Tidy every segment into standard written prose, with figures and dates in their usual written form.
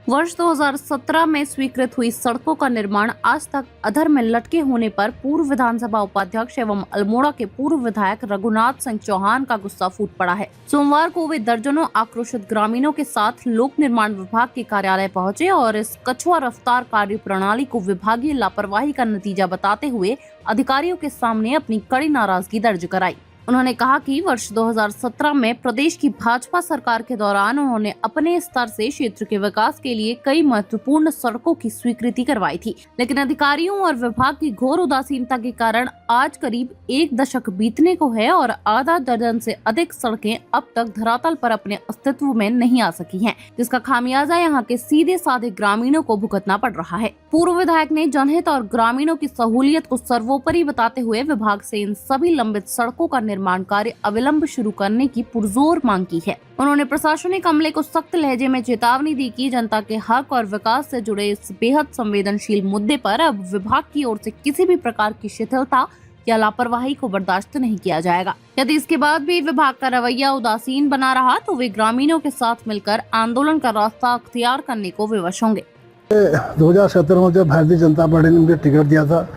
वर्ष 2017 में स्वीकृत हुई सड़कों का निर्माण आज तक अधर में लटके होने पर पूर्व विधानसभा उपाध्यक्ष एवं अल्मोड़ा के पूर्व विधायक रघुनाथ सिंह चौहान का गुस्सा फूट पड़ा है। सोमवार को वे दर्जनों आक्रोशित ग्रामीणों के साथ लोक निर्माण विभाग के कार्यालय पहुंचे और इस कछुआ रफ्तार कार्य प्रणाली को विभागीय लापरवाही का नतीजा बताते हुए अधिकारियों के सामने अपनी कड़ी नाराजगी दर्ज कराई। उन्होंने कहा कि वर्ष 2017 में प्रदेश की भाजपा सरकार के दौरान उन्होंने अपने स्तर से क्षेत्र के विकास के लिए कई महत्वपूर्ण सड़कों की स्वीकृति करवाई थी, लेकिन अधिकारियों और विभाग की घोर उदासीनता के कारण आज करीब एक दशक बीतने को है और आधा दर्जन से अधिक सड़कें अब तक धरातल पर अपने अस्तित्व में नहीं आ सकी हैं, जिसका खामियाजा यहाँ के सीधे साधे ग्रामीणों को भुगतना पड़ रहा है। पूर्व विधायक ने जनहित और ग्रामीणों की सहूलियत को सर्वोपरि बताते हुए विभाग से इन सभी लंबित सड़कों का निर्माण कार्य अविलंब शुरू करने की पुरजोर मांग की है। उन्होंने प्रशासनिक अमले को सख्त लहजे में चेतावनी दी कि जनता के हक और विकास से जुड़े इस बेहद संवेदनशील मुद्दे पर अब विभाग की ओर से किसी भी प्रकार की शिथिलता या लापरवाही को बर्दाश्त नहीं किया जाएगा। यदि इसके बाद भी विभाग का रवैया उदासीन बना रहा तो वे ग्रामीणों के साथ मिलकर आंदोलन का रास्ता अख्तियार करने को विवश होंगे। 2017 में जब भारतीय जनता पार्टी ने मुझे टिकट दिया था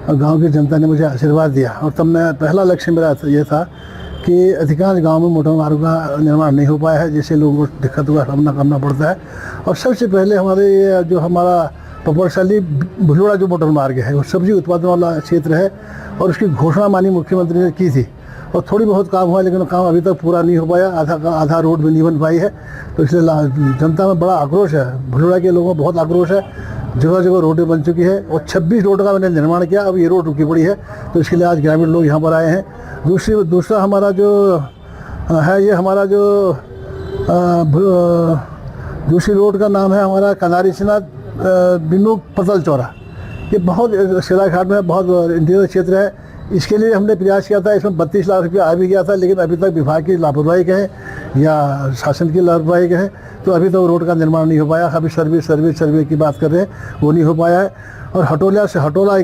और गांव की जनता ने मुझे आशीर्वाद दिया और तब मैं पहला लक्ष्य मेरा ये था कि अधिकांश गांव में मोटर मार्ग का निर्माण नहीं हो पाया है, जिससे लोगों को दिक्कतों का सामना करना पड़ता है। और सबसे पहले हमारे ये जो हमारा पपरसाली भुलोड़ा जो मोटर मार्ग है वो सब्जी उत्पादन वाला क्षेत्र है और उसकी घोषणा माननीय मुख्यमंत्री ने की थी और थोड़ी बहुत काम हुआ, लेकिन काम अभी तक पूरा नहीं हो पाया। आधा रोड भी नहीं बन पाई है, तो इसलिए जनता में बड़ा आक्रोश है। भुलोड़ा के लोगों में बहुत आक्रोश है। जगह जगह रोडें बन चुकी है और 26 रोड का मैंने निर्माण किया, अब ये रोड रुकी पड़ी है, तो इसके लिए आज ग्रामीण लोग यहाँ पर आए हैं। दूसरा हमारा जो है, ये हमारा जो दूसरी रोड का नाम है हमारा कनारी सिना बिन्नू पतल चौरा। ये बहुत सिराघाट में बहुत इंटीरियर क्षेत्र है। इसके लिए हमने प्रयास किया था, इसमें 32 लाख रुपया आ भी गया था, लेकिन अभी तक विभाग की लापरवाही कहें या शासन की लापरवाही कहें तो अभी तक रोड का निर्माण नहीं हो पाया। अभी सर्वे की बात कर रहे हैं, वो नहीं हो पाया है। और हटोला से हटोला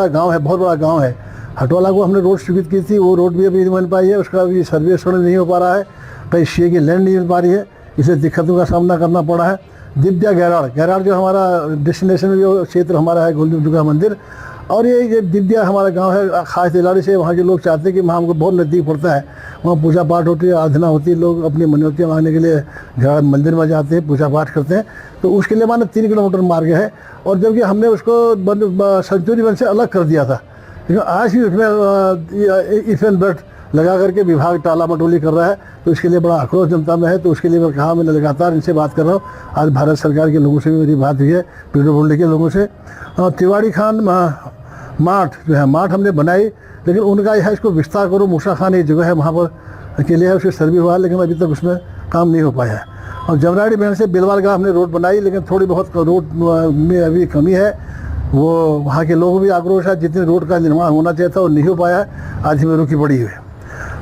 गांव है, बहुत बड़ा गांव है। हटोला को हमने रोड स्वीकृत की थी, वो रोड भी अभी नहीं बन पाई है, उसका भी सर्वे नहीं हो पा रहा है। कहीं सीए की लैंड नहीं मिल पा रही है, इसे दिक्कतों का सामना करना पड़ा है। दिव्या गैराड़ जो हमारा डेस्टिनेशन जो क्षेत्र हमारा है गोलदेव दुर्गा मंदिर, और ये दिव्या हमारा गांव है खास तिलाड़ी से। वहाँ के लोग चाहते हैं कि वहाँ हमको बहुत नज़दीक पड़ता है, वहाँ पूजा पाठ होती है, आराधना होती है, लोग अपनी मनौतियाँ मांगने के लिए मंदिर में जाते हैं, पूजा पाठ करते हैं। तो उसके लिए माने 3 किलोमीटर मार्ग है, और जबकि हमने उसको सेंचुरी वन से अलग कर दिया था, लेकिन आज भी उसमें इफेन बेल्ट लगा करके विभाग टाला मटोली कर रहा है। तो इसके लिए बड़ा आक्रोश जनता में है। तो उसके लिए मैं कहा, मैंने लगातार इनसे बात कर रहा हूँ। आज भारत सरकार के लोगों से भी मेरी बात हुई है, पीडब्ल्यूडी के लोगों से। तिवाड़ी खान माठ जो है, माठ हमने बनाई, लेकिन उनका यह है इसको विस्तार करो। मूसा खान एक जगह है वहाँ पर के लिए है, उसकी सर्वे हुआ, लेकिन अभी तक उसमें काम नहीं हो पाया है। और जमराड़ी बहन से बिलवाल का हमने रोड बनाई, लेकिन थोड़ी बहुत रोड में अभी कमी है। वो वहाँ के लोगों भी आक्रोश है, जितने रोड का निर्माण होना चाहिए था वो नहीं हो पाया है, आज में रुकी पड़ी है।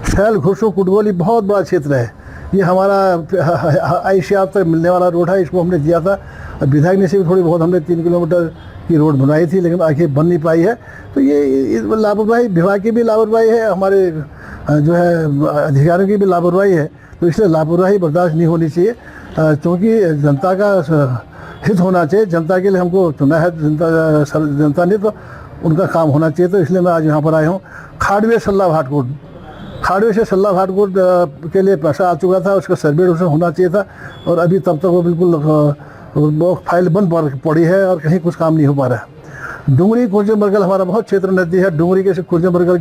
शैल घुरसो कुटगोली बहुत बड़ा क्षेत्र है, ये हमारा आईसीआर तक मिलने वाला रोड है, इसको हमने दिया था। विधायक ने से भी थोड़ी बहुत हमने 3 किलोमीटर की रोड बनाई थी, लेकिन आखिर बन नहीं पाई है। तो ये लापरवाही, विभाग की भी लापरवाही है, हमारे जो है अधिकारियों की भी लापरवाही है। तो इसलिए लापरवाही बर्दाश्त नहीं होनी चाहिए, क्योंकि जनता का हित होना चाहिए। जनता के लिए हमको चुना है जनता ने, तो उनका काम होना चाहिए। तो इसलिए मैं आज यहाँ पर आया हूँ। खाड़वे से सल्ला भाटकोट के लिए पैसा आ चुका था, उसका सर्वे होना चाहिए था, और अभी तब तक वो बिल्कुल वो फाइल बंद पड़ी है और कहीं कुछ काम नहीं हो पा रहा है। डुंगरी कुर्जन बरगल हमारा बहुत क्षेत्र नदी है। डुंगरी के से कुर्जन बरगल